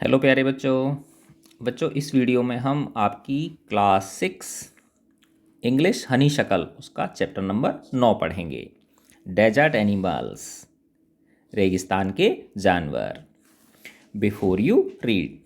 Hello प्यारे बच्चों। बच्चों, इस वीडियो में हम आपकी क्लास 6 इंग्लिश हनी शक्ल उसका चैप्टर नंबर 9 पढ़ेंगे। डेजर्ट एनिमल्स, रेगिस्तान के जानवर। Before you read,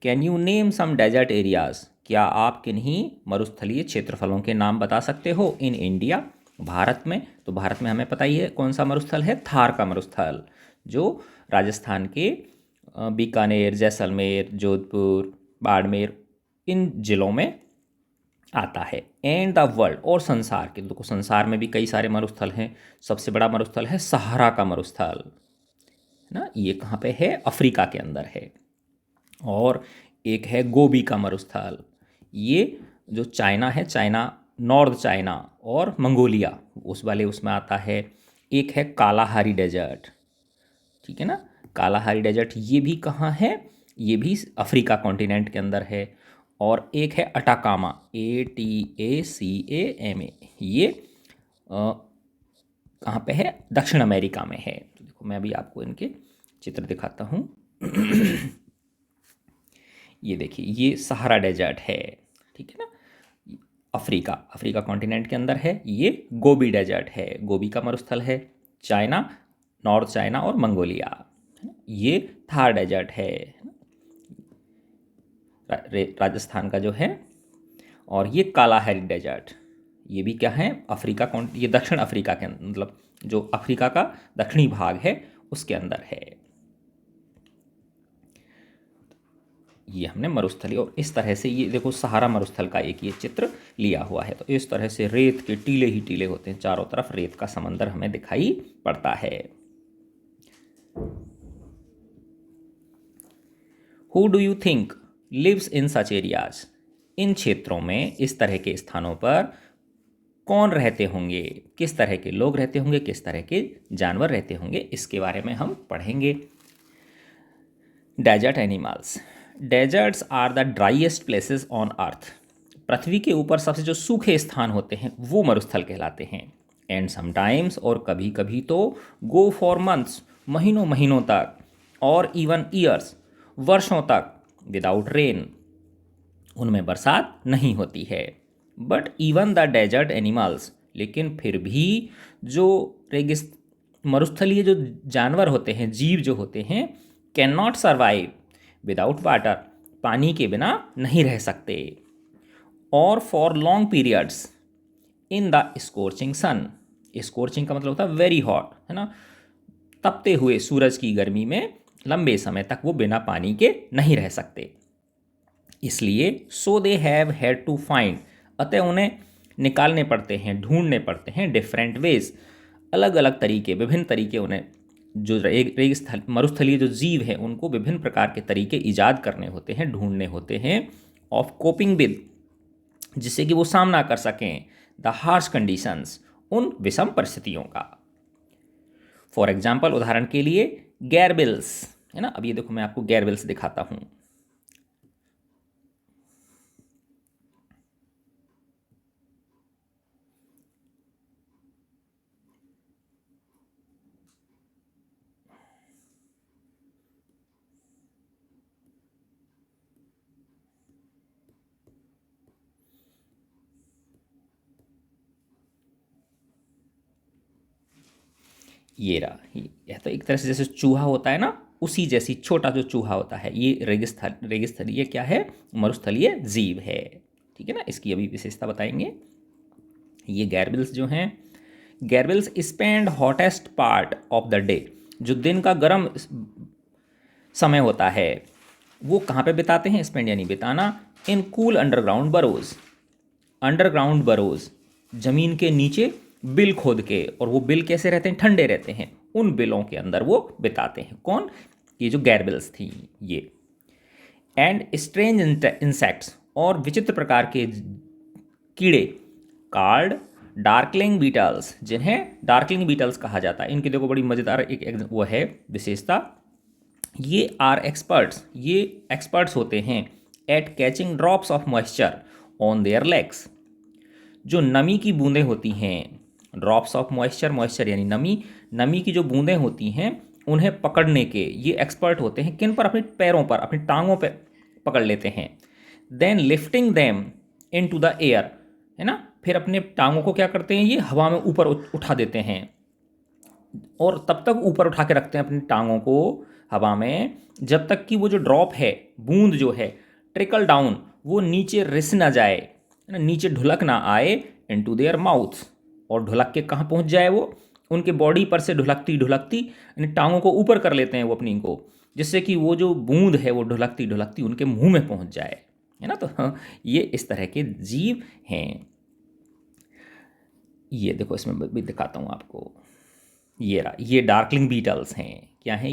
can you name some desert areas? क्या आप किन्हीं मरुस्थलीय क्षेत्रफलों के नाम बता सकते हो इन इंडिया, भारत में? तो भारत में हमें पता ही है कौन सा मरुस्थल है, थार का मरुस्थल, जो राजस्थान के बीकानेर, जैसलमेर, जोधपुर, बाड़मेर इन जिलों में आता है। एंड द वर्ल्ड, और संसार के, देखो संसार में भी कई सारे मरुस्थल हैं। सबसे बड़ा मरुस्थल है सहारा का मरुस्थल, है ना, ये कहाँ पे है? अफ्रीका के अंदर है। और एक है गोबी का मरुस्थल, ये जो चाइना है, चाइना, नॉर्थ चाइना और मंगोलिया उस वाले उसमें आता है। एक है कालाहारी डेजर्ट, ठीक है ना, कालाहारी डेजर्ट, ये भी कहाँ है? ये भी अफ्रीका कॉन्टिनेंट के अंदर है। और एक है अटाकामा, ATACAMA, ये कहाँ पे है? दक्षिण अमेरिका में है। तो देखो मैं अभी आपको इनके चित्र दिखाता हूँ। ये देखिए, ये सहारा डेजर्ट है, ठीक है ना, अफ्रीका, अफ्रीका कॉन्टिनेंट के अंदर है। ये गोबी डेजर्ट है, गोबी का मरुस्थल है चाइना, नॉर्थ चाइना और मंगोलिया, है ना? ये थार डेजर्ट है, राजस्थान का जो है। और ये कालाहारी डेजर्ट, ये भी क्या है? अफ्रीका ये दक्षिण अफ्रीका के मतलब जो अफ्रीका का दक्षिणी भाग है उसके अंदर है। ये हमने मरुस्थली, और इस तरह से ये देखो सहारा मरुस्थल का एक ये चित्र लिया हुआ है। तो इस तरह से रेत के टीले ही टीले होते हैं, चारों तरफ रेत का समंदर हमें दिखाई पड़ता है। Who do you think lives in such areas? इन क्षेत्रों में, इस तरह के स्थानों पर कौन रहते होंगे? किस तरह के लोग रहते होंगे, किस तरह के जानवर रहते होंगे, इसके बारे में हम पढ़ेंगे। Desert animals, deserts are the driest places on earth. पृथ्वी के ऊपर सबसे जो सूखे स्थान होते हैं वो मरुस्थल कहलाते हैं। एंड समटाइम्स, और कभी कभी तो, गो फॉर मंथ्स, महीनों महीनों तक, और इवन ईयर्स, वर्षों तक, विदाउट रेन, उनमें बरसात नहीं होती है। But even the desert animals, लेकिन फिर भी जो रेगिस्त मरुस्थलीय जो जानवर होते हैं, जीव जो होते हैं, can not survive without water, पानी के बिना नहीं रह सकते। और for long periods in the scorching sun, scorching का मतलब होता है वेरी हॉट, है ना, तपते हुए सूरज की गर्मी में लंबे समय तक वो बिना पानी के नहीं रह सकते। इसलिए so they have had to find, अतः उन्हें निकालने पड़ते हैं, ढूंढने पड़ते हैं, डिफरेंट वेज, अलग अलग तरीके, विभिन्न तरीके, उन्हें जो रेगिस्थल मरुस्थलीय जो जीव हैं उनको विभिन्न प्रकार के तरीके ईजाद करने होते हैं, ढूंढने होते हैं, ऑफ कोपिंग विद, जिससे कि वो सामना कर सकें द हार्श कंडीशंस, उन विषम परिस्थितियों का। फॉर एग्जाम्पल, उदाहरण के लिए गैरबिल्स, है ना, अब ये देखो मैं आपको गैरबिल्स दिखाता हूँ। ये रहा, यह तो एक तरह से जैसे चूहा होता है ना, उसी जैसी छोटा जो चूहा होता है, ये रेगिस्थलीय क्या है? मरुस्थलीय जीव है, ठीक है ना। इसकी अभी विशेषता बताएंगे। ये गैरबिल्स जो हैं, gerbils spend hottest part of the day, जो दिन का गर्म समय होता है वो कहाँ पे बिताते हैं? स्पेंड यानी बिताना। इन कूल अंडरग्राउंड बरोज, अंडरग्राउंड बरोज, जमीन के नीचे बिल खोद के, और वो बिल कैसे रहते हैं? ठंडे रहते हैं, उन बिलों के अंदर वो बिताते हैं। कौन? ये जो गैरबिल्स थी ये। एंड स्ट्रेंज इंसेक्ट्स, और विचित्र प्रकार के कीड़े, कार्ड डार्कलिंग बीटल्स, जिन्हें डार्कलिंग बीटल्स कहा जाता है। इनकी देखो बड़ी मज़ेदार एक वो है विशेषता, ये आर एक्सपर्ट्स, ये एक्सपर्ट्स होते हैं at catching drops of moisture on their legs, जो नमी की बूंदें होती हैं, ड्रॉप्स ऑफ मॉइस्चर, मॉइस्चर यानी नमी, नमी की जो बूंदें होती हैं उन्हें पकड़ने के ये एक्सपर्ट होते हैं, किन पर? अपने पैरों पर, अपनी टांगों पर पकड़ लेते हैं। Then lifting them into the air, है ना, फिर अपने टांगों को क्या करते हैं, ये हवा में ऊपर उठा देते हैं, और तब तक ऊपर उठा के रखते हैं अपनी टांगों को हवा में जब तक कि वो जो ड्रॉप है, बूंद जो है, ट्रिकल डाउन, वो नीचे रिस ना जाए, है ना, नीचे ढुलक ना आए इनटू देयर माउथ, और ढुलक के कहाँ पहुँच जाए वो, उनके बॉडी पर से ढुलकती ढुलकती इन टांगों को ऊपर कर लेते हैं वो अपनी को, जिससे कि वो जो बूंद है वो ढुलकती ढुलकती उनके मुंह में पहुँच जाए, है ना। तो ये इस तरह के जीव हैं। ये देखो, इसमें भी दिखाता हूँ आपको, ये डार्कलिंग बीटल्स हैं। क्या हैं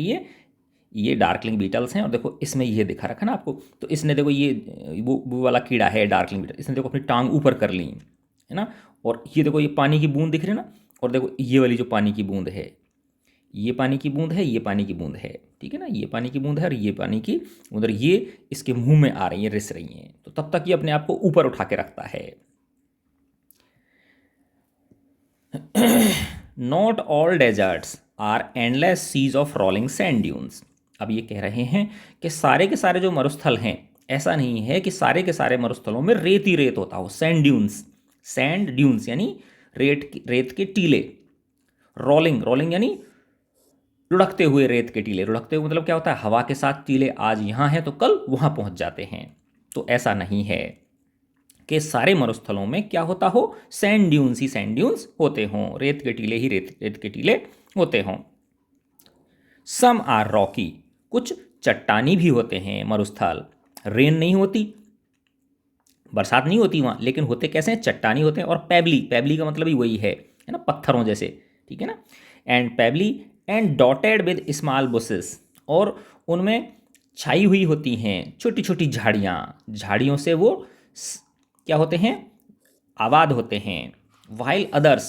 ये डार्कलिंग बीटल्स हैं। और देखो इसमें ये दिखा रखा ना आपको, तो इसने देखो ये वो वाला कीड़ा है डार्कलिंग बीटल, इसने देखो अपनी टांग ऊपर कर ली, है ना। और ये देखो, ये पानी की बूंद दिख रही है ना, और देखो ये वाली जो पानी की बूंद है, ये पानी की बूंद है, ये पानी की बूंद है, ठीक है ना, ये पानी की बूंद है और ये पानी की उधर, ये इसके मुंह में आ रही है, रिस रही हैं, तो तब तक ये अपने आप को ऊपर उठा के रखता है। Not all deserts are endless seas of rolling sand dunes. अब ये कह रहे हैं कि सारे के सारे जो मरुस्थल हैं, ऐसा नहीं है कि सारे के सारे मरुस्थलों में रेत ही रेत होता हो। सैंड ड्यून्स यानी रेत के टीले। रोलिंग रोलिंग यानी लुढ़कते हुए रेत के टीले। लुढ़कते हुए मतलब क्या होता है, हवा के साथ टीले आज यहाँ हैं तो कल वहाँ पहुँच जाते हैं। तो ऐसा नहीं है कि सारे मरुस्थलों में क्या होता हो, सैंड ड्यून्स ही सैंड ड्यून्स होते हों, रेत के टीले ही रेत के टीले होते हों। सम आर रॉकी, कुछ चट्टानी भी होते हैं मरुस्थल। रेन नहीं होती, बरसात नहीं होती वहाँ, लेकिन होते कैसे हैं, चट्टानी होते हैं। और पैबली का मतलब ही वही है ना, पत्थरों जैसे, ठीक है ना। And Pabbly and dotted with small buses, और उनमें छाई हुई होती हैं छोटी छोटी झाड़ियाँ। झाड़ियों से वो क्या होते हैं, आबाद होते हैं। While others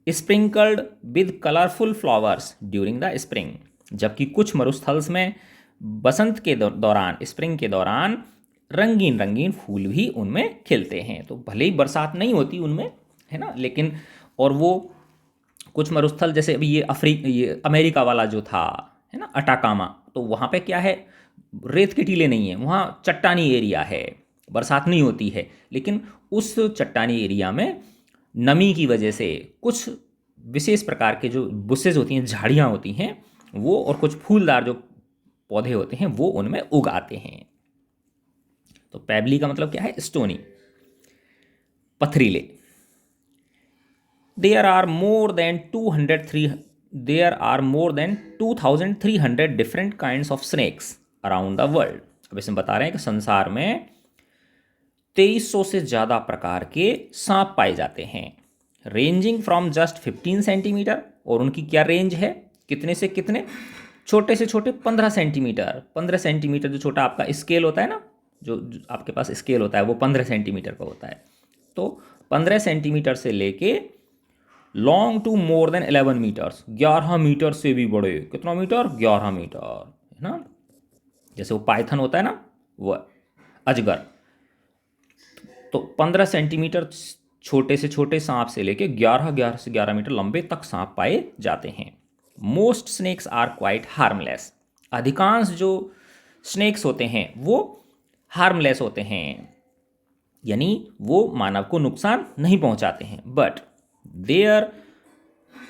sprinkled with colourful flowers during the spring, जबकि कुछ मरुस्थल्स में बसंत के दौरान, स्प्रिंग के दौरान रंगीन रंगीन फूल भी उनमें खिलते हैं। तो भले ही बरसात नहीं होती उनमें, है ना, लेकिन और वो कुछ मरुस्थल जैसे अभी ये अमेरिका वाला जो था, है ना, अटाकामा, तो वहाँ पे क्या है, रेत के टीले नहीं है, वहाँ चट्टानी एरिया है, बरसात नहीं होती है, लेकिन उस चट्टानी एरिया में नमी की वजह से कुछ विशेष प्रकार के जो बुशेज होती हैं, झाड़ियाँ होती हैं वो, और कुछ फूलदार जो पौधे होते हैं वो उनमें उगाते हैं। तो पैबली का मतलब क्या है, स्टोनी, पथरीले। There are more than 2300 different kinds of snakes around the world. अब इसमें बता रहे हैं कि संसार में 2300 से ज़्यादा प्रकार के सांप पाए जाते हैं, रेंजिंग फ्रॉम जस्ट 15 सेंटीमीटर, और उनकी क्या रेंज है, कितने से कितने, छोटे से छोटे 15 सेंटीमीटर। 15 सेंटीमीटर जो छोटा आपका स्केल होता है ना, जो आपके पास स्केल होता है वो 15 सेंटीमीटर का होता है। तो 15 सेंटीमीटर से लेके long to more than 11 metres, 11 metre से भी बड़े। कितना मीटर, 11 मीटर, है ना। जैसे वो पाइथन होता है ना, वो अजगर, तो 15 सेंटीमीटर छोटे से छोटे सांप से लेके 11 से 11 मीटर लंबे तक सांप पाए जाते हैं। Most snakes are quite harmless, अधिकांश जो स्नेक्स होते हैं वो हार्मलेस होते हैं, यानी वो मानव को नुकसान नहीं पहुंचाते हैं। But there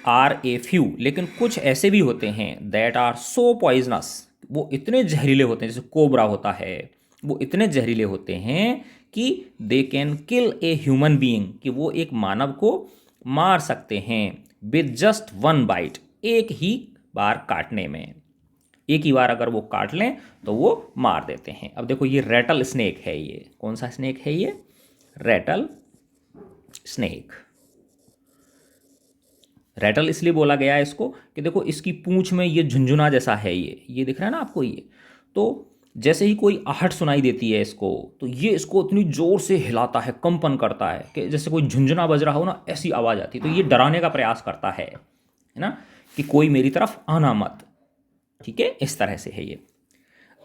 are a few, लेकिन कुछ ऐसे भी होते हैं, दैट आर सो पॉइजनस, वो इतने जहरीले होते हैं, जैसे कोबरा होता है, वो इतने जहरीले होते हैं कि they can kill a human being, कि वो एक मानव को मार सकते हैं विद जस्ट वन बाइट, एक ही बार काटने में। एक ही बार अगर वो काट लें तो वो मार देते हैं। अब देखो ये रेटल स्नेक है, ये कौन सा स्नेक है, ये रेटल स्नेक। रेटल इसलिए बोला गया है इसको कि देखो इसकी पूंछ में ये झुंझुना जैसा है, ये दिख रहा है ना आपको, ये तो जैसे ही कोई आहट सुनाई देती है इसको, तो ये इसको इतनी ज़ोर से हिलाता है, कंपन करता है, कि जैसे कोई झुंझुना बज रहा हो ना, ऐसी आवाज़ आती है। तो ये डराने का प्रयास करता है ना, कि कोई मेरी तरफ आना मत, ठीक है, इस तरह से है ये।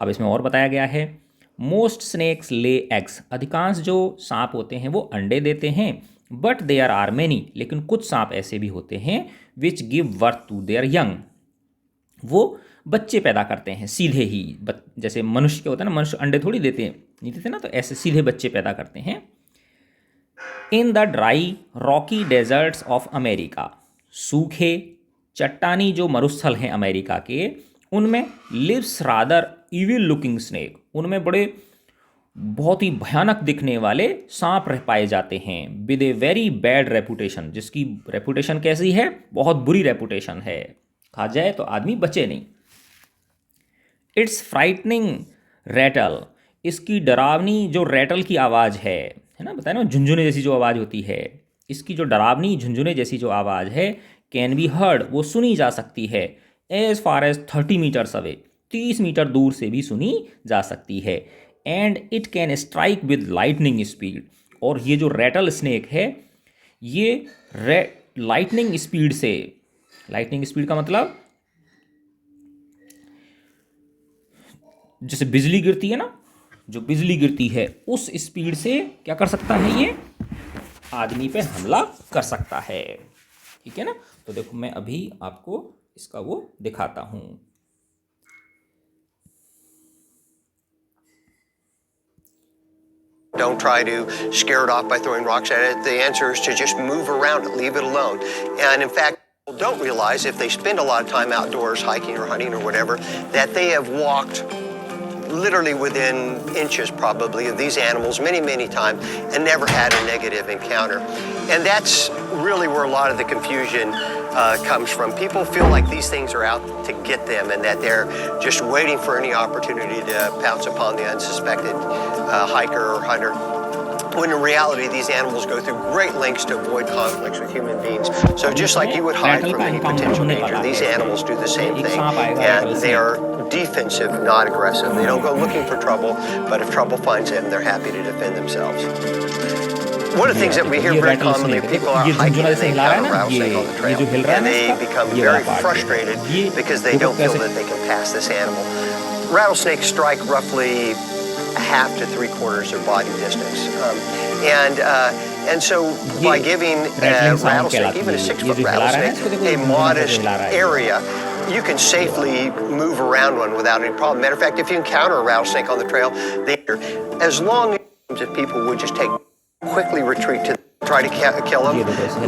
अब इसमें और बताया गया है, मोस्ट स्नेक्स ले एग्स, अधिकांश जो सांप होते हैं वो अंडे देते हैं। बट देयर आर मैनी, लेकिन कुछ सांप ऐसे भी होते हैं which give birth to their young, वो बच्चे पैदा करते हैं सीधे ही, जैसे मनुष्य के होता है ना, मनुष्य अंडे थोड़ी देते हैं, नहीं देते ना, तो ऐसे सीधे बच्चे पैदा करते हैं। In the dry rocky deserts of America, सूखे चट्टानी जो मरुस्थल हैं अमेरिका के, उनमें lives rather evil looking snake, उनमें बड़े बहुत ही भयानक दिखने वाले सांप रह पाए जाते हैं। With a very bad reputation, जिसकी रेपुटेशन कैसी है, बहुत बुरी रेपुटेशन है, खा जाए तो आदमी बचे नहीं। इट्स फ्राइटनिंग रैटल, इसकी डरावनी जो रैटल की आवाज़ है ना, बताया ना झुंझुने जैसी जो आवाज़ होती है, इसकी जो डरावनी झुंझुने जैसी जो आवाज़ है, कैन बी हर्ड, वो सुनी जा सकती है, as far as 30 metres away, 30 metre दूर से भी सुनी जा सकती है। And it can strike with lightning speed, और ये जो रैटल स्नेक है ये लाइटनिंग स्पीड से, लाइटनिंग स्पीड का मतलब जैसे बिजली गिरती है ना, जो बिजली गिरती है उस स्पीड से क्या कर सकता है, ये आदमी पे हमला कर सकता है। ठीक है ना, तो देखो मैं अभी आपको इसका वो दिखाता हूं। Don't try to scare it off by throwing rocks at it. The answer is to just move around it, leave it alone. And in fact, people don't realize if they spend a lot of time outdoors hiking or hunting or whatever, that they have walked literally within inches probably of these animals many times and never had a negative encounter. And that's really where a lot of the confusion comes from. People feel like these things are out to get them and that they're just waiting for any opportunity to pounce upon the unsuspected hiker or hunter. When in reality, these animals go through great lengths to avoid conflicts with human beings. So just like you would hide from any potential danger, these animals do the same thing. And they are defensive, not aggressive. They don't go looking for trouble, but if trouble finds them, they're happy to defend themselves. One of the things that we hear very commonly, people are hiking and they encounter rattlesnake on the trail, and they become very frustrated because they don't feel that they can pass this animal. Rattlesnakes strike roughly half to 3/4 of body distance, and so by giving rattlesnake, even a 6-foot rattlesnake, a modest area, you can safely move around one without any problem. Matter of fact, if you encounter a rattlesnake on the trail, as long as people would just quickly retreat to try to kill them,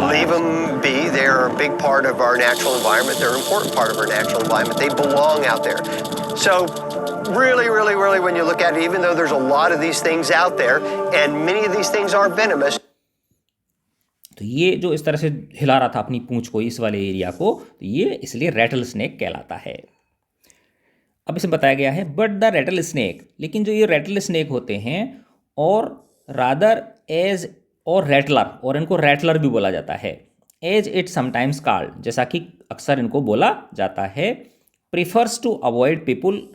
leave them be. They're a big part of our natural environment. They're an important part of our natural environment. They belong out there. So really, when you look at it, even though there's a lot of these things out there, and many of these things are venomous. तो ये जो इस तरह से हिला रहा था अपनी पूंछ को इस वाले एरिया को, तो ये इसलिए रैटल स्नेक कहलाता है। अब इसे बताया गया है बट द रैटल स्नेक, लेकिन जो ये रैटल स्नेक होते हैं, और रादर एज और रैटलर, और इनको रैटलर भी बोला जाता है, एज इट समटाइम्स कॉल्ड, जैसा कि अक्सर इनको बोला जाता है, prefers to avoid people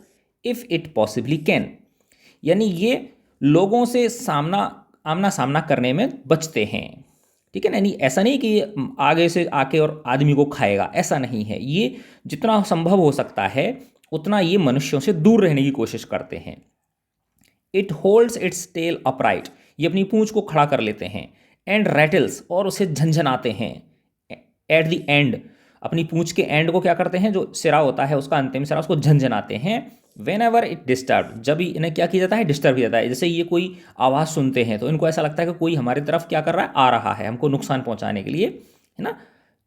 if it possibly can, यानी ये लोगों से आमना सामना करने में बचते हैं। ठीक है ना, यानी ऐसा नहीं कि ये आगे से आके और आदमी को खाएगा, ऐसा नहीं है, ये जितना संभव हो सकता है उतना ये मनुष्यों से दूर रहने की कोशिश करते हैं। It holds its tail upright, ये अपनी पूंछ को खड़ा कर लेते हैं, एंड रैटल्स, और उसे झंझनाते हैं, एट द एंड, अपनी पूंछ के एंड को क्या करते हैं, जो सिरा होता है उसका अंतिम सिरा, उसको झंझनाते हैं। वेन एवर इट डिस्टर्ब, जब इन्हें क्या किया जाता है, डिस्टर्ब किया जाता है, जैसे ये कोई आवाज़ सुनते हैं तो इनको ऐसा लगता है कि कोई हमारी तरफ क्या कर रहा है, आ रहा है हमको नुकसान पहुंचाने के लिए, है ना,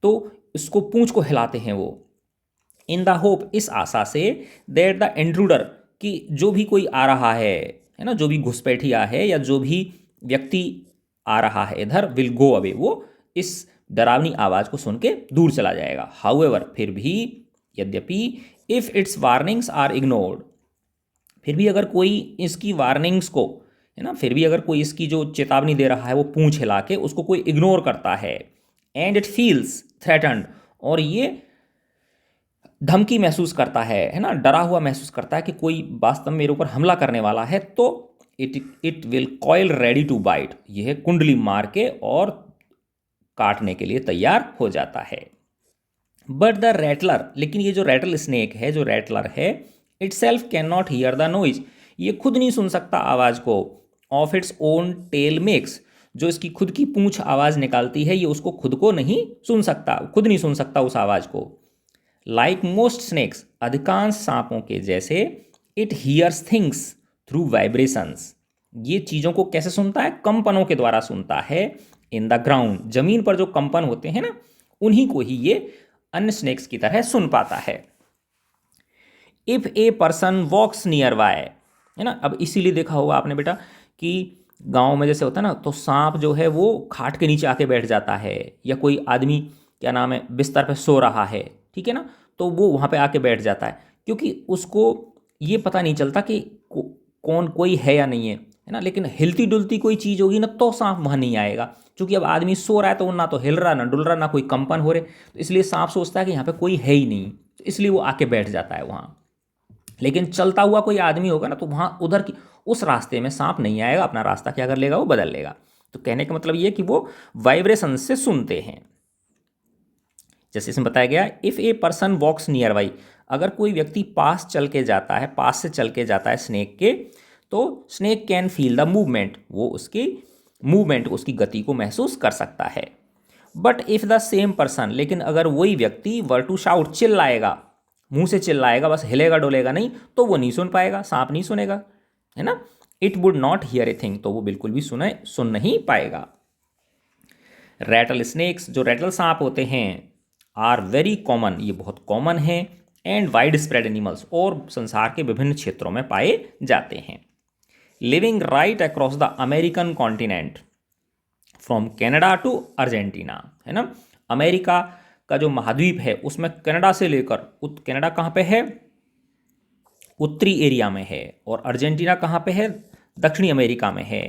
तो इसको पूंछ को हिलाते हैं वो, इन द होप, इस आशा से, दैट द इंट्रूडर, कि जो भी कोई आ रहा है ना, जो भी घुसपैठिया है या जो भी व्यक्ति आ रहा है इधर, विल गो अवे, वो इस डरावनी आवाज़ को सुन के दूर चला जाएगा। हाउएवर, फिर भी, यद्यपि, if its warnings are ignored, फिर भी अगर कोई इसकी वार्निंग्स को, है ना, फिर भी अगर कोई इसकी जो चेतावनी दे रहा है वो पूंछ हिला के उसको कोई इग्नोर करता है, एंड इट फील्स थ्रेटन्ड, और ये धमकी महसूस करता है ना, डरा हुआ महसूस करता है कि कोई वास्तव में मेरे ऊपर हमला करने वाला है, तो it will coil ready to bite, यह कुंडली मार के और काटने के लिए तैयार हो जाता है। बट द रैटलर, लेकिन ये जो रैटल स्नेक है, जो रैटलर है, itself cannot hear the noise, ये खुद नहीं सुन सकता आवाज़ को, of its own tail makes, जो इसकी खुद की पूंछ आवाज़ निकालती है, ये उसको खुद को नहीं सुन सकता, खुद नहीं सुन सकता उस आवाज़ को। लाइक मोस्ट स्नेक्स, अधिकांश सांपों के जैसे it hears things through vibrations, ये चीज़ों को कैसे सुनता है? कंपनों के द्वारा सुनता है। इन द ग्राउंड, जमीन पर जो कंपन होते हैं ना, उन्हीं को ही ये अन्य स्नेक्स की तरह सुन पाता है। If a person walks nearby, है ना, अब इसीलिए देखा होगा आपने बेटा कि गांव में जैसे होता है ना, तो सांप जो है वो खाट के नीचे आके बैठ जाता है, या कोई आदमी क्या नाम है बिस्तर पे सो रहा है, ठीक है ना, तो वो वहाँ पे आके बैठ जाता है, क्योंकि उसको ये पता नहीं चलता कि कौन कोई है या नहीं है ना। लेकिन हिलती डुलती कोई चीज़ होगी ना तो सांप वहाँ नहीं आएगा, क्योंकि अब आदमी सो रहा है तो वो ना तो हिल रहा ना डुल रहा ना कोई कंपन हो रहे, तो इसलिए सांप सोचता है कि यहाँ पे कोई है ही नहीं, तो इसलिए वो आके बैठ जाता है वहाँ। लेकिन चलता हुआ कोई आदमी होगा ना तो वहाँ उधर की उस रास्ते में सांप नहीं आएगा, अपना रास्ता क्या कर लेगा, वो बदल लेगा। तो कहने का मतलब ये कि वो वाइब्रेशन से सुनते हैं। जैसे इसमें बताया गया, if a person walks nearby, अगर कोई व्यक्ति पास चल के जाता है, पास से चल के जाता है स्नेक के, तो snake can feel the movement, वो उसकी मूवमेंट, उसकी गति को महसूस कर सकता है। But if the same person, लेकिन अगर वही व्यक्ति वर टू शाउट, चिल्लाएगा, मुंह से चिल्लाएगा, बस हिलेगा डोलेगा नहीं, तो वो नहीं सुन पाएगा, सांप नहीं सुनेगा, है ना। It would not here a thing, तो वो बिल्कुल भी सुन नहीं पाएगा। रैटल स्नेक्स, जो रैटल सांप होते हैं, आर वेरी कॉमन, ये बहुत कॉमन है, एंड वाइड स्प्रेड एनिमल्स, और संसार के विभिन्न क्षेत्रों में पाए जाते हैं। Living right across the American continent from Canada to Argentina, है ना। अमेरिका का जो महाद्वीप है उसमें कनाडा से लेकर, कनाडा कहाँ पे है? उत्तरी एरिया में है, और अर्जेंटीना कहाँ पे है? दक्षिणी अमेरिका में है,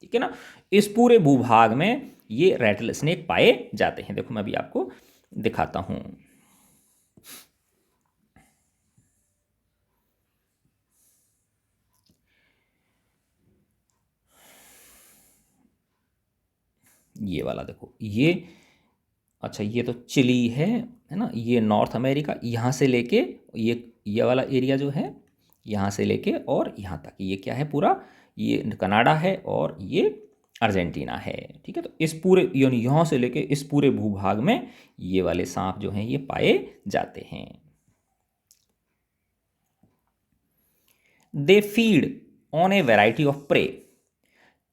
ठीक है ना। इस पूरे भूभाग में ये रैटल स्नेक पाए जाते हैं। देखो मैं अभी आपको दिखाता हूँ। ये वाला देखो, ये अच्छा ये तो चिली है ना, ये नॉर्थ अमेरिका, यहाँ से लेके ये वाला एरिया जो है, यहाँ से लेके और यहाँ तक, ये क्या है पूरा, ये कनाडा है और ये अर्जेंटीना है, ठीक है। तो इस पूरे यानी यहाँ से लेके इस पूरे भूभाग में ये वाले सांप जो हैं ये पाए जाते हैं। They feed on a variety of prey,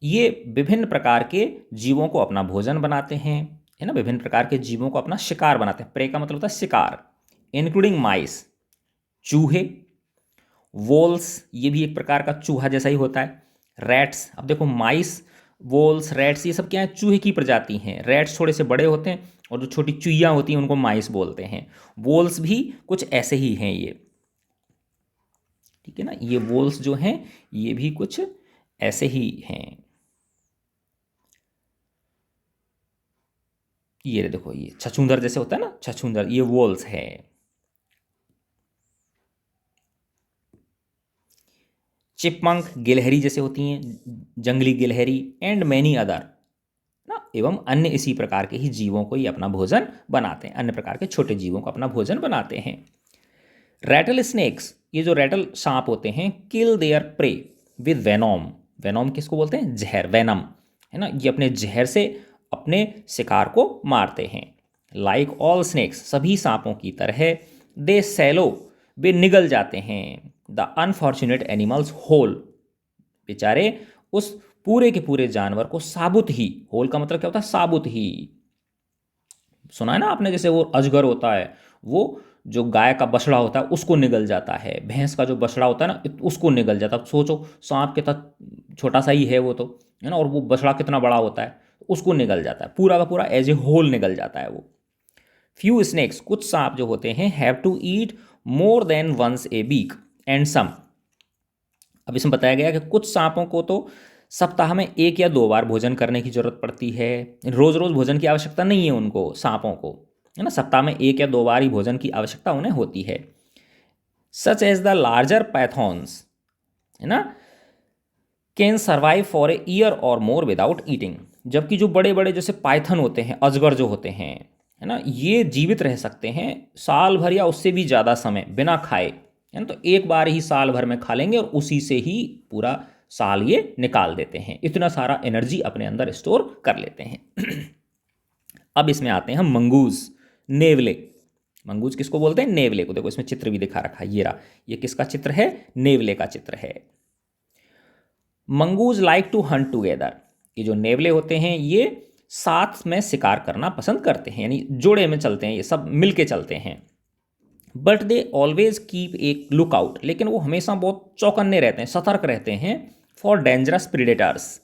ये विभिन्न प्रकार के जीवों को अपना भोजन बनाते हैं, है ना, विभिन्न प्रकार के जीवों को अपना शिकार बनाते हैं। प्रे का मतलब होता है शिकार। इंक्लूडिंग माइस, चूहे, वोल्स, ये भी एक प्रकार का चूहा जैसा ही होता है। रैट्स, अब देखो माइस, वोल्स, रैट्स, ये सब क्या है? चूहे की प्रजाति हैं। रैट्स थोड़े से बड़े होते हैं और जो छोटी चुईयाँ होती हैं उनको माइस बोलते हैं। वोल्स भी कुछ ऐसे ही हैं ये, ठीक है ना। ये वोल्स जो हैं ये भी कुछ ऐसे ही हैं। ये देखो, ये छछूंदर जैसे होता है ना, छछूंदर, ये वोल्स है। चिपमंक, गिलहरी जैसे होती हैं, जंगली गिलहरी, एंड मैनी अदर ना, एवं अन्य इसी प्रकार के ही जीवों को ये अपना भोजन बनाते हैं, अन्य प्रकार के छोटे जीवों को अपना भोजन बनाते हैं। रैटल स्नेक्स, ये जो रैटल सांप होते हैं, kill their prey with venom, venom किसको बोलते हैं? जहर, वेनम, है ना। ये अपने जहर से अपने शिकार को मारते हैं। लाइक ऑल स्नेक्स, सभी सांपों की तरह, दे सैलो, वे निगल जाते हैं द अनफॉर्चुनेट एनिमल्स होल, बेचारे उस पूरे के पूरे जानवर को साबुत ही, होल का मतलब क्या होता है? साबुत ही। सुना है ना आपने, जैसे वो अजगर होता है, वो जो गाय का बछड़ा होता है उसको निगल जाता है, भैंस का जो बछड़ा होता है ना उसको निगल जाता है। सोचो सांप के तक छोटा सा ही है वो, तो है ना, और वो बछड़ा कितना बड़ा होता है, उसको निगल जाता है, पूरा का पूरा एज ए होल निगल जाता है वो। फ्यू स्नेक्स, कुछ सांप जो होते हैं, have to eat more than once a week and some, अब इसमें बताया गया कि कुछ सांपों को तो सप्ताह में 1 या 2 बार भोजन करने की जरूरत पड़ती है। रोज़ रोज़ भोजन की आवश्यकता नहीं है उनको, सांपों को, है ना, सप्ताह में 1 या 2 बार ही भोजन की आवश्यकता उन्हें होती है। सच एज द लार्जर पैथॉन्स, है ना, can survive for a year और मोर विदाउट ईटिंग, जबकि जो बड़े बड़े जैसे पाइथन होते हैं, अजगर जो होते हैं, है ना, ये जीवित रह सकते हैं साल भर या उससे भी ज़्यादा समय बिना खाए, है ना। तो एक बार ही साल भर में खा लेंगे और उसी से ही पूरा साल ये निकाल देते हैं, इतना सारा एनर्जी अपने अंदर स्टोर कर लेते हैं। अब इसमें आते हैं हम मंगूज, नेवले। मंगूज किसको बोलते हैं? नेवले को। देखो इसमें चित्र भी दिखा रखा है, ये रहा, ये किसका चित्र है? नेवले का चित्र है। Mongoose like to hunt together, ये जो नेवले होते हैं ये साथ में शिकार करना पसंद करते हैं, यानी जोड़े में चलते हैं, ये सब मिलके चलते हैं। But they always keep a look out, लेकिन वो हमेशा बहुत चौकन्ने रहते हैं, सतर्क रहते हैं, for dangerous predators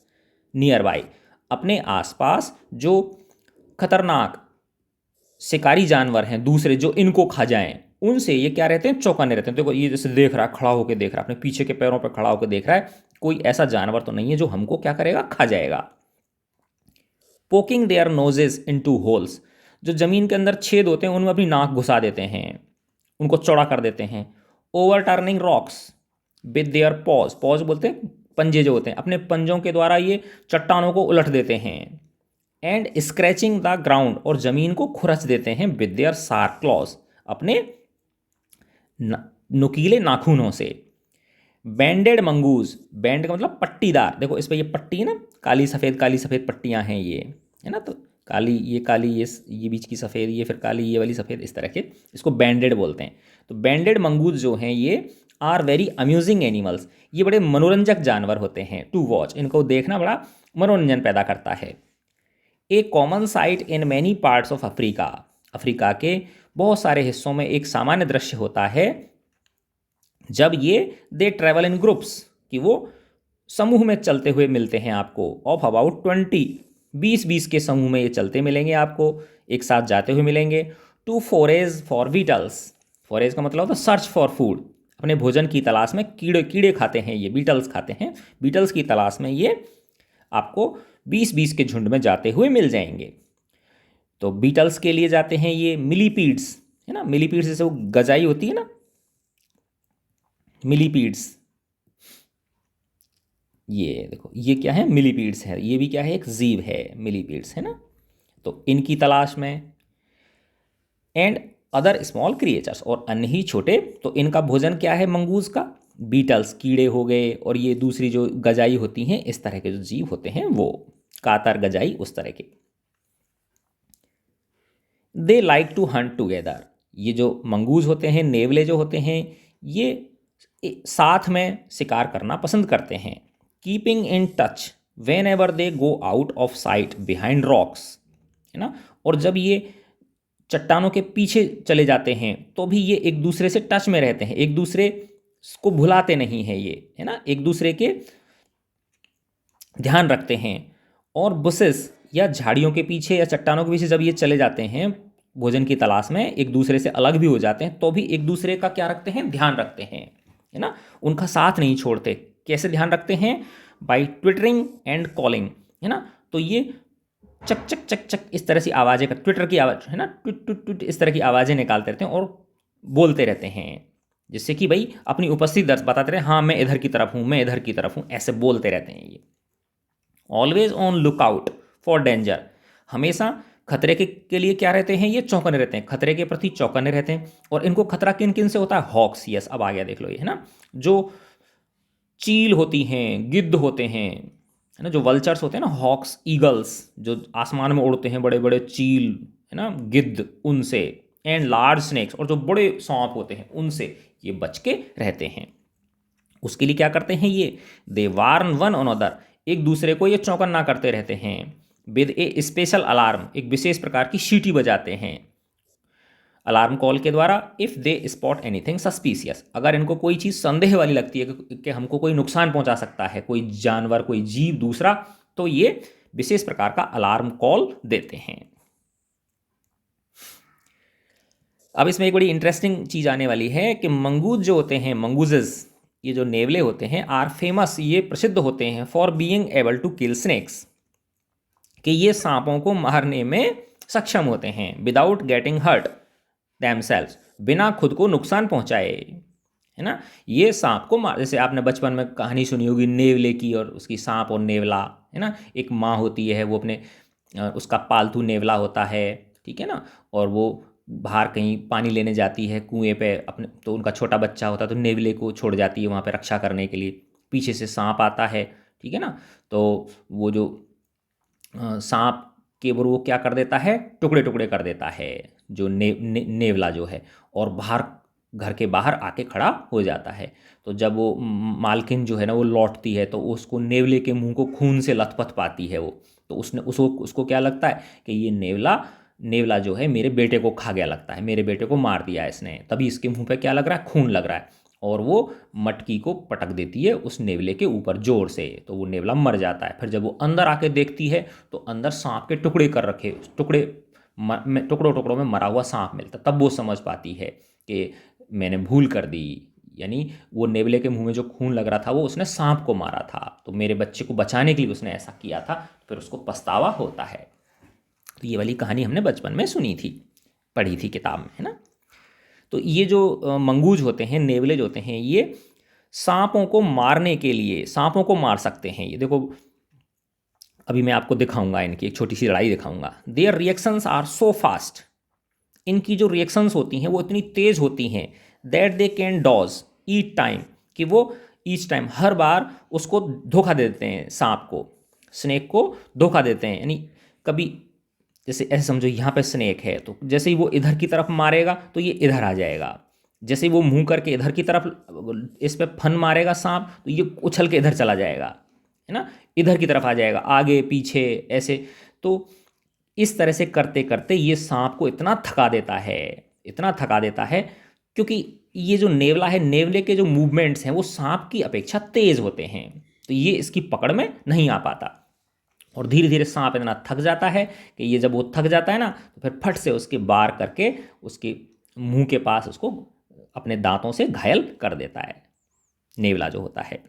near by, अपने आसपास जो खतरनाक शिकारी जानवर हैं दूसरे जो इनको खा जाएं, उनसे ये क्या रहते हैं? चौकन्ने रहते हैं। देखो ये जैसे देख रहा है, खड़ा होकर देख रहा है, अपने पीछे के पैरों पर खड़ा होकर देख रहा है, कोई ऐसा जानवर तो नहीं है जो हमको क्या करेगा? खा जाएगा। Poking their noses into holes, जो जमीन के अंदर छेद होते हैं उनमें अपनी नाक घुसा देते हैं, उनको चौड़ा कर देते हैं। Over turning rocks with their pause, pause बोलते हैं पंजे जो होते हैं, अपने पंजों के द्वारा ये चट्टानों को उलट देते हैं। एंड स्क्रैचिंग द ग्राउंड, और जमीन को खुरच देते हैं, विद देयर शार्प क्लॉज, अपने नुकीले नाखूनों से। बैंडेड मंगूज, बैंड का मतलब पट्टीदार, देखो इस पर ये पट्टी है ना, काली सफ़ेद पट्टियां हैं ये, है ना, तो काली, ये बीच की सफ़ेद, ये फिर काली, ये वाली सफ़ेद, इस तरह के, इसको बैंडेड बोलते हैं। तो बैंडेड मंगूज जो हैं ये आर वेरी अम्यूजिंग एनिमल्स, ये बड़े मनोरंजक जानवर होते हैं। टू वॉच, इनको देखना बड़ा मनोरंजन पैदा करता है। A common sight in many parts of Africa, Africa के बहुत सारे हिस्सों में एक सामान्य दृश्य होता है जब ये दे ट्रैवल इन ग्रुप्स, कि वो समूह में चलते हुए मिलते हैं आपको, ऑफ अबाउट 20 के समूह में ये चलते मिलेंगे आपको, एक साथ जाते हुए मिलेंगे। To forage for beetles, forage का मतलब होता है सर्च फॉर फूड, अपने भोजन की तलाश में, कीड़े खाते हैं ये, बीटल्स खाते हैं, बीटल्स की तलाश में ये आपको 20 के झुंड में जाते हुए मिल जाएंगे। तो बीटल्स के लिए जाते हैं ये मिलीपीड्स, है ना, मिलीपीड्स जैसे वो गजाई होती है ना, मिलीपीड्स, ये देखो ये क्या है? मिलीपीड्स है, ये भी क्या है? एक जीव है, मिलीपीड्स, है ना, तो इनकी तलाश में। एंड अदर स्मॉल क्रिएचर्स, और अन्य ही छोटे, तो इनका भोजन क्या है मंगूज का? बीटल्स, कीड़े हो गए, और ये दूसरी जो गजाई होती हैं, इस तरह के जो जीव होते हैं वो, कातर, गजाई, उस तरह के। They like to hunt together, ये जो मंगूज होते हैं, नेवले जो होते हैं, ये साथ में शिकार करना पसंद करते हैं। Keeping in touch when ever they go out of site behind rocks, है ना, और जब ये चट्टानों के पीछे चले जाते हैं तो भी ये एक दूसरे से टच में रहते हैं, एक दूसरे को भुलाते नहीं हैं ये, है ना, एक दूसरे के ध्यान रखते हैं। और बुसेस या झाड़ियों के पीछे या चट्टानों के पीछे जब ये चले जाते हैं भोजन की तलाश में, एक दूसरे से अलग भी हो जाते हैं तो भी एक दूसरे का क्या रखते हैं? ध्यान रखते हैं, है ना, उनका साथ नहीं छोड़ते। कैसे ध्यान रखते हैं? बाई ट्विटरिंग एंड कॉलिंग, है ना, तो ये चक चक चक चक इस तरह से आवाज़ें, ट्विटर की आवाज़, है ना, ट्विट ट्विट ट्विट, इस तरह की आवाज़ें निकालते रहते हैं और बोलते रहते हैं, जिससे कि भाई अपनी उपस्थिति दर्ज बताते रहे, हाँ मैं इधर की तरफ हूँ, मैं इधर की तरफ हूँ, ऐसे बोलते रहते हैं ये। Always on look out for danger, हमेशा खतरे के लिए क्या रहते हैं? ये चौकन्ने रहते हैं, खतरे के प्रति चौकन्ने रहते हैं। और इनको खतरा किन किन से होता है? हॉक्स, यस, अब आ गया, देख लो ये, है ना, जो चील होती हैं, गिद्ध होते हैं, है ना, जो वल्चर्स होते हैं ना, हॉक्स, ईगल्स, जो आसमान में उड़ते हैं, बड़े बड़े चील, है ना, गिद्ध, उनसे। एंड लार्ज स्नेक्स, और जो बड़े सांप होते हैं उनसे ये बच के रहते हैं। उसके लिए क्या करते हैं ये? दे वार्न वन अनदर, एक दूसरे को ये चौकन्ना करते रहते हैं। विद ए स्पेशल अलार्म, एक विशेष प्रकार की सीटी बजाते हैं अलार्म कॉल के द्वारा। If they spot anything suspicious, अगर इनको कोई चीज़ संदेह वाली लगती है कि हमको कोई नुकसान पहुंचा सकता है, कोई जानवर, कोई जीव दूसरा, तो ये विशेष प्रकार का अलार्म कॉल देते हैं। अब इसमें एक बड़ी इंटरेस्टिंग चीज़ आने वाली है कि मंगूज जो होते हैं, मंगूजेस, ये जो नेवले होते हैं, आर फेमस, ये प्रसिद्ध होते हैं for being able to kill snakes, कि ये सांपों को मारने में सक्षम होते हैं, विदाउट गेटिंग हर्ट themselves, बिना खुद को नुकसान पहुंचाए, है ना। ये सांप को मार, जैसे आपने बचपन में कहानी सुनी होगी नेवले की और उसकी, सांप और नेवला, है ना, एक माँ होती है, वो अपने उसका पालतू नेवला होता है, ठीक है ना, और वो बाहर कहीं पानी लेने जाती है कुएं पे अपने, तो उनका छोटा बच्चा होता है, तो नेवले को छोड़ जाती है वहाँ पे रक्षा करने के लिए। पीछे से सांप आता है, ठीक है ना, तो वो जो सांप के वो क्या कर देता है? टुकड़े टुकड़े कर देता है जो नेवला जो है, और बाहर घर के बाहर आके खड़ा हो जाता है। तो जब वो मालकिन जो है ना वो लौटती है तो उसको नेवले के मुंह को खून से लथपथ पाती है वो। तो उसने उसको क्या लगता है कि ये नेवला जो है मेरे बेटे को खा गया लगता है, मेरे बेटे को मार दिया इसने, तभी इसके मुंह पे क्या लग रहा है, खून लग रहा है। और वो मटकी को पटक देती है उस नेवले के ऊपर जोर से, तो वो नेवला मर जाता है। फिर जब वो अंदर आके देखती है तो अंदर सांप के टुकड़े कर रखे, टुकड़ों टुकड़ों में मरा हुआ सांप मिलता, तब वो समझ पाती है कि मैंने भूल कर दी, यानी वो नेवले के मुंह में जो खून लग रहा था वो उसने सांप को मारा था, तो मेरे बच्चे को बचाने के लिए उसने ऐसा किया था। फिर उसको पछतावा होता है। तो ये वाली कहानी हमने बचपन में सुनी थी, पढ़ी थी किताब में, है ना। तो ये जो मंगूज होते हैं, नेवले जो होते हैं, ये सांपों को मारने के लिए सांपों को मार सकते हैं। ये देखो अभी मैं आपको दिखाऊंगा, इनकी एक छोटी सी लड़ाई दिखाऊंगा। Their reactions are so fast, इनकी जो रिएक्शंस होती हैं वो इतनी तेज़ होती हैं, that they can dodge each time, कि वो ईच टाइम हर बार उसको धोखा दे देते हैं, सांप को, स्नेक को धोखा देते हैं। यानी कभी जैसे ऐसे समझो यहाँ पे स्नेक है, तो जैसे ही वो इधर की तरफ मारेगा तो ये इधर आ जाएगा, जैसे ही वो मुंह करके इधर की तरफ इस पे फन मारेगा सांप, तो ये उछल के इधर चला जाएगा, है ना, इधर की तरफ आ जाएगा, आगे पीछे ऐसे। तो इस तरह से करते करते ये सांप को इतना थका देता है, इतना थका देता है, क्योंकि ये जो नेवला है, नेवले के जो मूवमेंट्स हैं वो सांप की अपेक्षा तेज होते हैं, तो ये इसकी पकड़ में नहीं आ पाता। और धीरे धीरे सांप इतना थक जाता है कि ये जब वो थक जाता है ना, तो फिर फट से उसके बार करके उसके मुंह के पास उसको अपने दांतों से घायल कर देता है, नेवला जो होता है।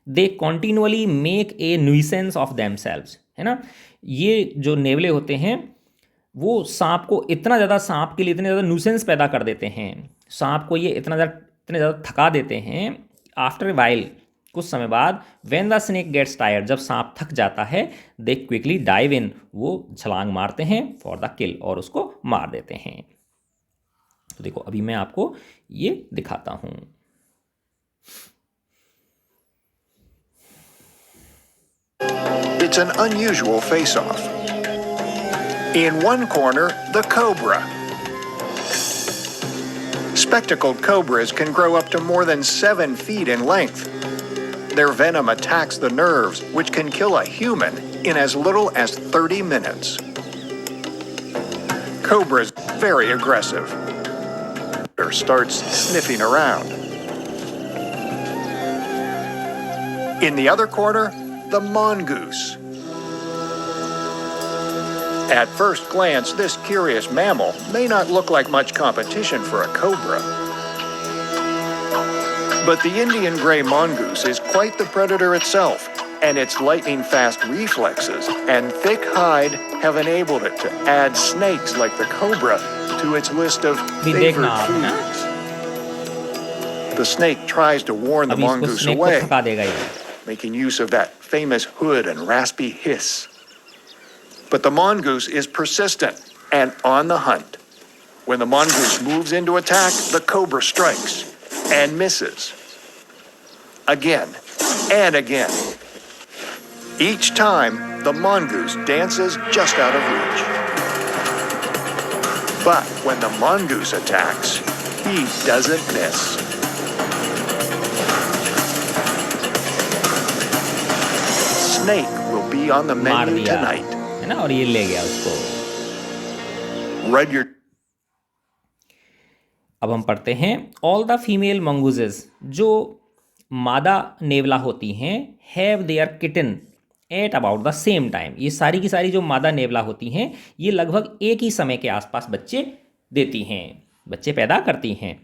They continually make a nuisance of themselves, है ना। ये जो नेवले होते हैं वो सांप को सांप के लिए इतने ज़्यादा न्यूसेंस पैदा कर देते हैं, सांप को ये इतने ज़्यादा थका देते हैं। आफ्टर ए वाइल, कुछ समय बाद, when the snake gets tired, जब सांप थक जाता है, दे क्विकली डाइव इन, वो छलांग मारते हैं फॉर द किल, और उसको मार देते हैं। तो देखो अभी मैं आपको ये दिखाता हूँ। It's an unusual face-off. In one corner, the cobra. Spectacled cobras can grow up to more than 7 feet in length. Their venom attacks the nerves, which can kill a human in as little as 30 minutes. Cobra's very aggressive. Starts sniffing around. In the other corner, the mongoose. At first glance, this curious mammal may not look like much competition for a cobra. But the Indian gray mongoose is quite the predator itself, and its lightning-fast reflexes and thick hide have enabled it to add snakes like the cobra to its list of favorite foods. The snake tries to warn the mongoose away, making use of that famous hood and raspy hiss. But the mongoose is persistent and on the hunt. When the mongoose moves into attack, the cobra strikes and misses. Again and again. Each time, the mongoose dances just out of reach. But when the mongoose attacks, he doesn't miss. Snake will be on the menu tonight. है ना, और ये ले गया उसको। Rudyard. अब हम पढ़ते हैं, ऑल द फीमेल मंगूजेस, जो मादा नेवला होती हैं, have their kitten at about the same time. ये सारी की सारी जो मादा नेवला होती हैं ये लगभग एक ही समय के आसपास बच्चे देती हैं, बच्चे पैदा करती हैं।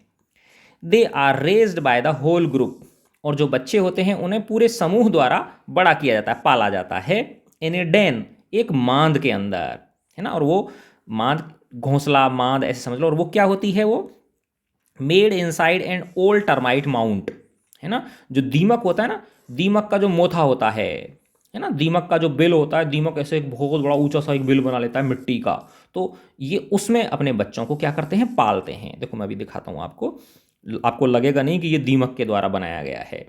They are raised by the whole group, और जो बच्चे होते हैं उन्हें पूरे समूह द्वारा बड़ा किया जाता है, पाला जाता है। इन ए डेन, एक मांद के अंदर, है ना। और वो मांद, घोंसला मांद ऐसे समझ लो। और वो क्या होती है, वो made inside and old termite mount, है ना। जो दीमक होता है ना, दीमक का जो मोथा होता है ना, दीमक का जो बिल होता है, दीमक ऐसे एक बहुत बड़ा ऊंचा सा एक बिल बना लेता है मिट्टी का, तो ये उसमें अपने बच्चों को क्या करते हैं, पालते हैं। देखो मैं अभी दिखाता हूँ आपको, आपको लगेगा नहीं कि ये दीमक के द्वारा बनाया गया है।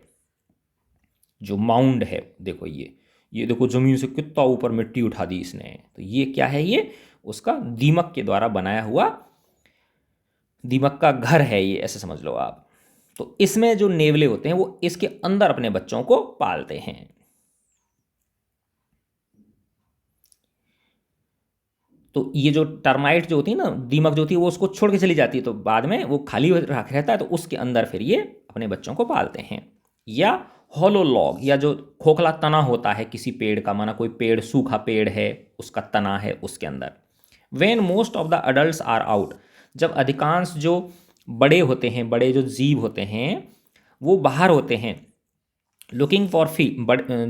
जो माउंड है देखो, ये देखो जमीन से कितना ऊपर मिट्टी उठा दी इसने, तो ये क्या है, ये उसका दीमक के द्वारा बनाया हुआ दीमक का घर है ये, ऐसे समझ लो आप। तो इसमें जो नेवले होते हैं वो इसके अंदर अपने बच्चों को पालते हैं। तो ये जो टर्माइट जो होती है ना, दीमक जो होती है, वो उसको छोड़ के चली जाती है, तो बाद में वो खाली रहता है, तो उसके अंदर फिर ये अपने बच्चों को पालते हैं। या हॉलो लॉग, या जो खोखला तना होता है किसी पेड़ का, माना कोई पेड़ सूखा पेड़ है, उसका तना है उसके अंदर। When most of the adults are out, जब अधिकांश जो बड़े होते हैं, बड़े जो जीव होते हैं वो बाहर होते हैं, लुकिंग फॉर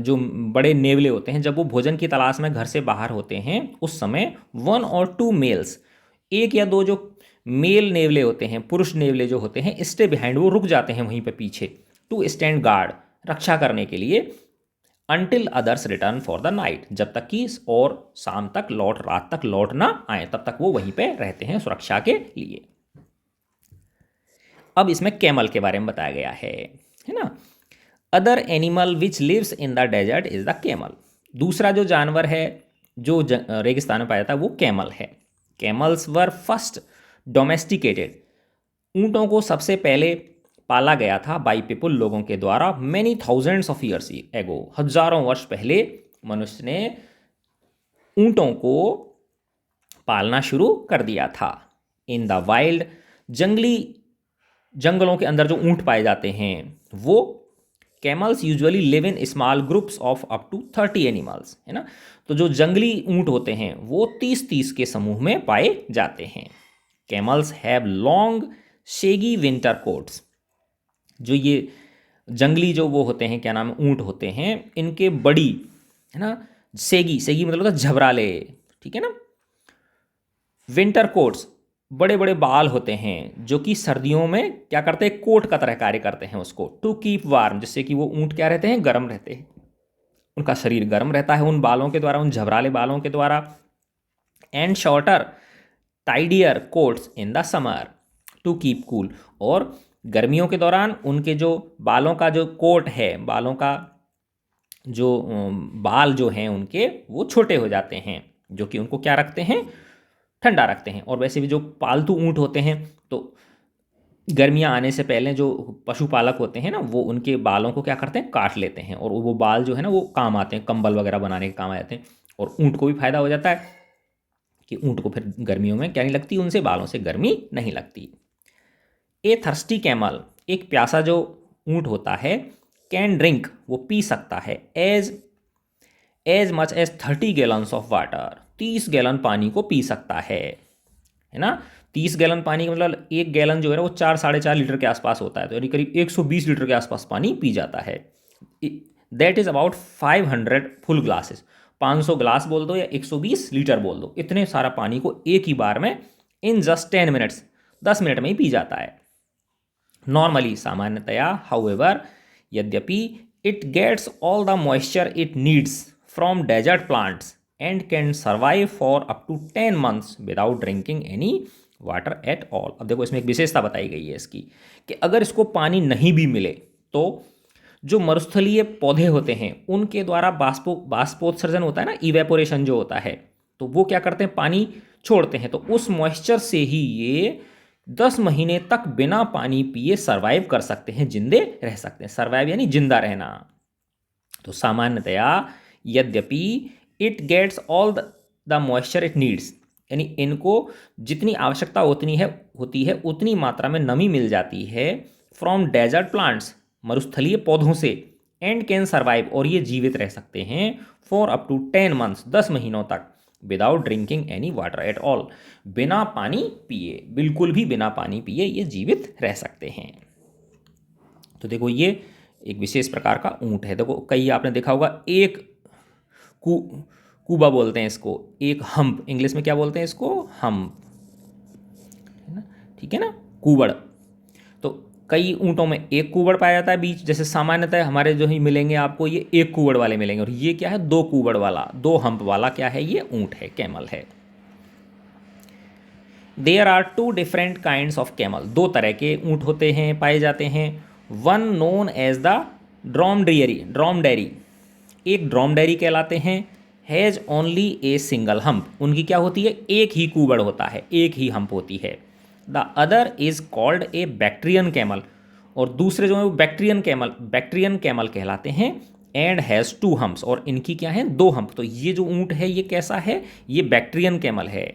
जो बड़े नेवले होते हैं, जब वो भोजन की तलाश में घर से बाहर होते हैं, उस समय 1 और 2 मेल्स, एक या दो जो मेल नेवले होते हैं, पुरुष नेवले जो होते हैं, स्टे बिहाइंड, वो रुक जाते हैं वहीं पे पीछे, टू स्टैंड गार्ड, रक्षा करने के लिए, until others return for the night, जब तक कि और शाम तक रात तक लौट ना आए, तब तक वो वहीं पे रहते हैं सुरक्षा के लिए। अब इसमें कैमल के बारे में बताया गया है ना। Other animal which lives in the desert is the camel, दूसरा जो जानवर है जो रेगिस्तान में पाया जाता है वो कैमल है। कैमल्स वर फर्स्ट डोमेस्टिकेटेड, ऊँटों को सबसे पहले पाला गया था बाई पीपुल, लोगों के द्वारा, many thousands of years ago, हजारों वर्ष पहले मनुष्य ने ऊँटों को पालना शुरू कर दिया था। इन द वाइल्ड, जंगलों के अंदर जो ऊँट पाए जाते हैं वो, camels usually live in small groups of up to 30 animals, है ना। तो जो जंगली ऊँट होते हैं वो 30 के समूह में पाए जाते हैं। Camels have long shaggy winter coats, जो ये जंगली जो वो होते हैं, क्या नाम है, ऊँट होते हैं, इनके बड़ी, है ना, सेगी मतलब होता है झबराले, ठीक है ना। विंटर कोट्स, बड़े बड़े बाल होते हैं जो कि सर्दियों में क्या करते हैं, कोट का तरह कार्य करते हैं उसको, टू कीप वार्म, जिससे कि वो ऊँट क्या रहते हैं, गर्म रहते हैं, उनका शरीर गर्म रहता है उन बालों के द्वारा, उन झबराले बालों के द्वारा। And shorter tidier coats in the summer to keep cool, और गर्मियों के दौरान उनके जो बालों का जो कोट है, बालों का जो बाल जो हैं उनके, वो छोटे हो जाते हैं, जो कि उनको क्या रखते हैं, ठंडा रखते हैं। और वैसे भी जो पालतू ऊँट होते हैं, तो गर्मियाँ आने से पहले जो पशुपालक होते हैं ना, वो उनके बालों को क्या करते हैं, काट लेते हैं, और वो बाल जो है ना वो काम आते हैं, कंबल वगैरह बनाने के काम आ जाते हैं, और ऊँट को भी फायदा हो जाता है कि ऊँट को फिर गर्मियों में क्या नहीं लगती, उनसे बालों से गर्मी नहीं लगती। ए थर्स्टी कैमल, एक प्यासा जो ऊँट होता है, कैन ड्रिंक, वो पी सकता है, as much as 30 gallons of water, 30 gallon पानी को पी सकता है ना। 30 गैलन पानी का मतलब एक गैलन जो है वो 4-4.5 लीटर के आसपास होता है, तो यानी करीब 120 लीटर के आसपास पानी पी जाता है। That is about 500 full glasses, 500 glass बोल दो या 120 लीटर बोल दो, इतने सारा पानी को एक ही बार में इन जस्ट 10 मिनट्स, 10 मिनट में ही पी जाता है नॉर्मली, सामान्यतया। हाउएवर, यद्यपि, it gets all the moisture it needs from desert plants and can survive for up to 10 months without drinking any water at all. अब देखो इसमें एक विशेषता बताई गई है इसकी, कि अगर इसको पानी नहीं भी मिले तो जो मरुस्थलीय पौधे होते हैं उनके द्वारा बाष्पोत्सर्जन होता है ना, इवेपोरेशन जो होता है, तो वो क्या करते हैं, पानी छोड़ते हैं, तो उस मॉइस्चर से ही ये 10 महीने तक बिना पानी पिए सर्वाइव कर सकते हैं, जिंदे रह सकते हैं। सर्वाइव यानी जिंदा रहना। तो सामान्यतया, यद्यपि, it gets all the moisture it needs, यानी इनको जितनी आवश्यकता होती है उतनी मात्रा में नमी मिल जाती है, फ्रॉम डेजर्ट प्लांट्स, मरुस्थलीय पौधों से, एंड कैन सर्वाइव, और ये जीवित रह सकते हैं, फॉर अप टू 10 months, 10 महीनों तक, without drinking any water at all, बिना पानी पिए, बिल्कुल भी बिना पानी पिए ये जीवित रह सकते हैं। तो देखो ये एक विशेष प्रकार का ऊँट है। देखो कई आपने देखा होगा, एक कूबा बोलते हैं इसको, एक हम्प, इंग्लिश में क्या बोलते हैं इसको, हम्प, है ना, ठीक है ना, कूबड़। तो कई ऊँटों में एक कूबड़ पाया जाता है बीच, जैसे सामान्यतः हमारे जो ही मिलेंगे आपको ये एक कूबड़ वाले मिलेंगे, और ये क्या है, 2 कूबड़ वाला, 2 हम्प वाला क्या है, ये ऊँट है, कैमल है। There are 2 different kinds of camel, 2 तरह के ऊँट होते हैं, पाए जाते हैं। One known as the dromedary, एक ड्रोमडेरी कहलाते हैं, has only a single hump, उनकी क्या होती है, एक ही कूबड़ होता है, एक ही हम्प होती है। The other is called a Bactrian camel, और दूसरे जो है वो बैक्ट्रियन कैमल कहलाते हैं। एंड हैज़ टू हम्प्स, और इनकी क्या है, दो हम्प। तो ये जो ऊँट है ये कैसा है, ये बैक्ट्रियन कैमल है।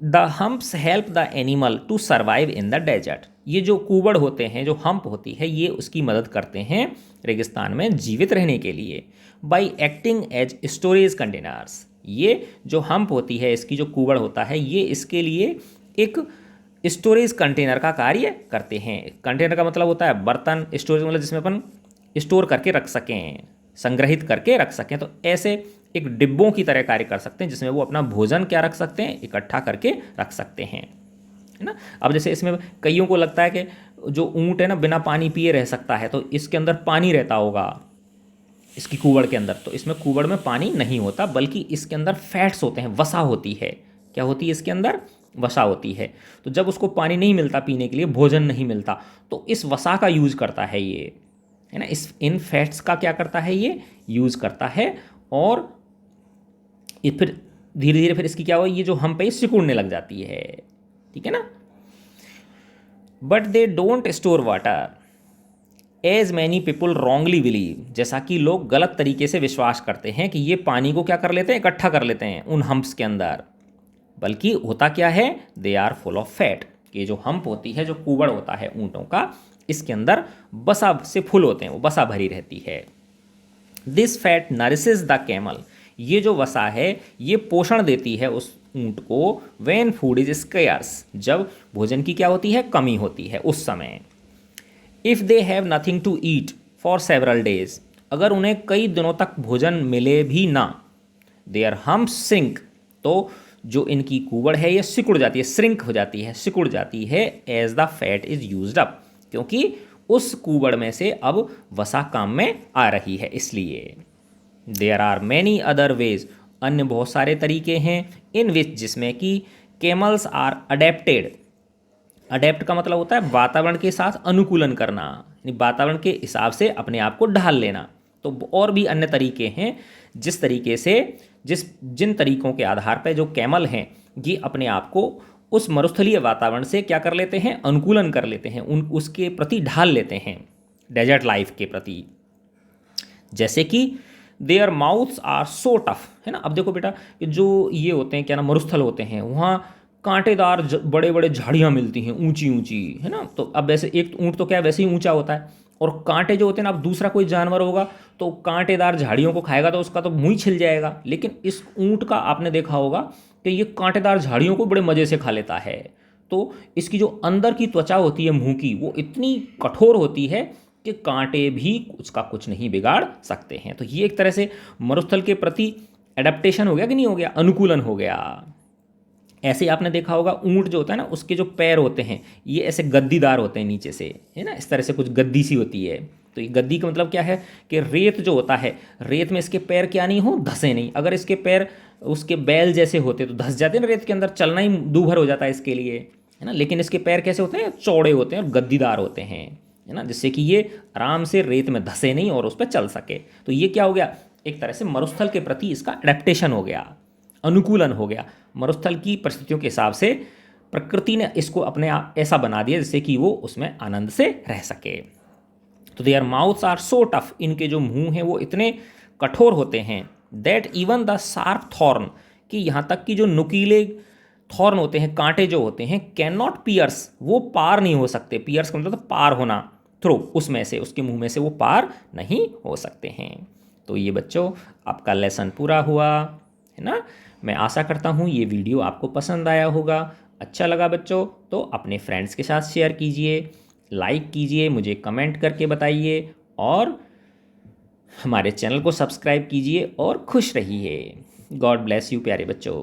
The humps help the animal to survive in the desert, ये जो कूबड़ होते हैं, जो हम्प होती है, ये उसकी मदद करते हैं रेगिस्तान में जीवित रहने के लिए। By acting as storage containers, ये जो हम्प होती है, इसकी जो कूबड़ होता है, ये इसके लिए एक स्टोरेज कंटेनर का कार्य करते हैं। कंटेनर का मतलब होता है बर्तन, स्टोरेज मतलब जिसमें अपन स्टोर करके रख सकें, संग्रहित करके रख सकें। तो ऐसे एक डिब्बों की तरह कार्य कर सकते हैं, जिसमें वो अपना भोजन क्या रख सकते हैं, इकट्ठा करके रख सकते हैं, है ना। अब जैसे इसमें कईयों को लगता है कि जो ऊँट है ना बिना पानी पिए रह सकता है, तो इसके अंदर पानी रहता होगा, इसकी कूबड़ के अंदर। तो इसमें कूबड़ में पानी नहीं होता, बल्कि इसके अंदर फैट्स होते हैं, वसा होती है। क्या होती है इसके अंदर, वसा होती है। तो जब उसको पानी नहीं मिलता पीने के लिए, भोजन नहीं मिलता, तो इस वसा का यूज़ करता है ये, है ना। इन फैट्स का क्या करता है, ये यूज़ करता है। और ये फिर धीरे धीरे फिर इसकी क्या हो, ये जो हम पे सिकुड़ने लग जाती है, ठीक है ना। But they don't store water as many people wrongly believe, जैसा कि लोग गलत तरीके से विश्वास करते हैं कि ये पानी को क्या कर लेते हैं, इकट्ठा कर लेते हैं उन हम्प्स के अंदर। बल्कि होता क्या है, they are full of fat, कि जो हम्प होती है, जो कूबड़ होता है ऊँटों का, इसके अंदर बसा से फुल होते हैं, वो बसा भरी रहती है। This fat nourishes the camel, ये जो वसा है ये पोषण देती है उस ऊँट को। व्हेन फूड इज स्केयर्स, जब भोजन की क्या होती है, कमी होती है उस समय। If they have nothing to eat for several days, अगर उन्हें कई दिनों तक भोजन मिले भी ना, देयर हम्प्स श्रिंक, तो जो इनकी कूबड़ है ये सिकुड़ जाती है, श्रिंक हो जाती है, सिकुड़ जाती है। As the fat is used up, क्योंकि उस कूबड़ में से अब वसा काम में आ रही है, इसलिए। There are many other ways, अन्य बहुत सारे तरीके हैं, इन विच, जिसमें कि कैमल्स आर अडेप्टेड। अडेप्ट का मतलब होता है वातावरण के साथ अनुकूलन करना, यानी वातावरण के हिसाब से अपने आप को ढाल लेना। तो और भी अन्य तरीके हैं जिस तरीके से जिन तरीकों के आधार पर जो कैमल हैं ये अपने आप को उस मरुस्थलीय वातावरण से क्या कर लेते हैं, अनुकूलन कर लेते हैं, उसके प्रति ढाल लेते हैं, डेजर्ट लाइफ के प्रति। जैसे कि their mouths are so tough, है ना। अब देखो बेटा, जो ये होते हैं क्या ना, मरुस्थल होते हैं, वहाँ कांटेदार बड़े बड़े झाड़ियाँ मिलती हैं, ऊंची ऊंची, है ना। तो अब वैसे एक ऊँट तो क्या वैसे ही ऊंचा होता है, और कांटे जो होते हैं ना, अब दूसरा कोई जानवर होगा तो कांटेदार झाड़ियों को खाएगा तो उसका तो मुँह ही छिल जाएगा। लेकिन इस ऊँट का आपने देखा होगा कि ये कांटेदार झाड़ियों को बड़े मज़े से खा लेता है। तो इसकी जो अंदर की त्वचा होती है मुँह की, वो इतनी कठोर होती है कि कांटे भी उसका कुछ नहीं बिगाड़ सकते हैं। तो ये एक तरह से मरुस्थल के प्रति एडेप्टेशन हो गया कि नहीं हो गया, अनुकूलन हो गया। ऐसे ही आपने देखा होगा ऊँट जो होता है ना, उसके जो पैर होते हैं ये ऐसे गद्दीदार होते हैं नीचे से, है ना, इस तरह से कुछ गद्दी सी होती है। तो ये गद्दी का मतलब क्या है कि रेत जो होता है, रेत में इसके पैर क्या नहीं हो, धंसे नहीं। अगर इसके पैर उसके बैल जैसे होते तो धंस जाते हैं ना रेत के अंदर, चलना ही दूभर हो जाता है इसके लिए, है ना। लेकिन इसके पैर कैसे होते हैं, चौड़े होते हैं और गद्दीदार होते हैं, है ना, जिससे कि ये आराम से रेत में धंसे नहीं और उस पर चल सके। तो ये क्या हो गया, एक तरह से मरुस्थल के प्रति इसका एडेप्टेशन हो गया, अनुकूलन हो गया। मरुस्थल की परिस्थितियों के हिसाब से प्रकृति ने इसको अपने आप ऐसा बना दिया जिससे कि वो उसमें आनंद से रह सके। तो their mouths are so tough, इनके जो मुंह हैं वो इतने कठोर होते हैं, that even the sharp thorn, कि यहाँ तक कि जो नुकीले थॉर्न होते हैं, कांटे जो होते हैं, कैन नॉट पियर्स, वो पार नहीं हो सकते। पियर्स का मतलब तो पार होना, थ्रो, उसमें से उसके मुंह में से वो पार नहीं हो सकते हैं। तो ये बच्चों आपका लेसन पूरा हुआ, है ना। मैं आशा करता हूँ ये वीडियो आपको पसंद आया होगा। अच्छा लगा बच्चों तो अपने फ्रेंड्स के साथ शेयर कीजिए, लाइक कीजिए, मुझे कमेंट करके बताइए, और हमारे चैनल को सब्सक्राइब कीजिए और खुश रहिए। गॉड ब्लेस यू प्यारे बच्चों।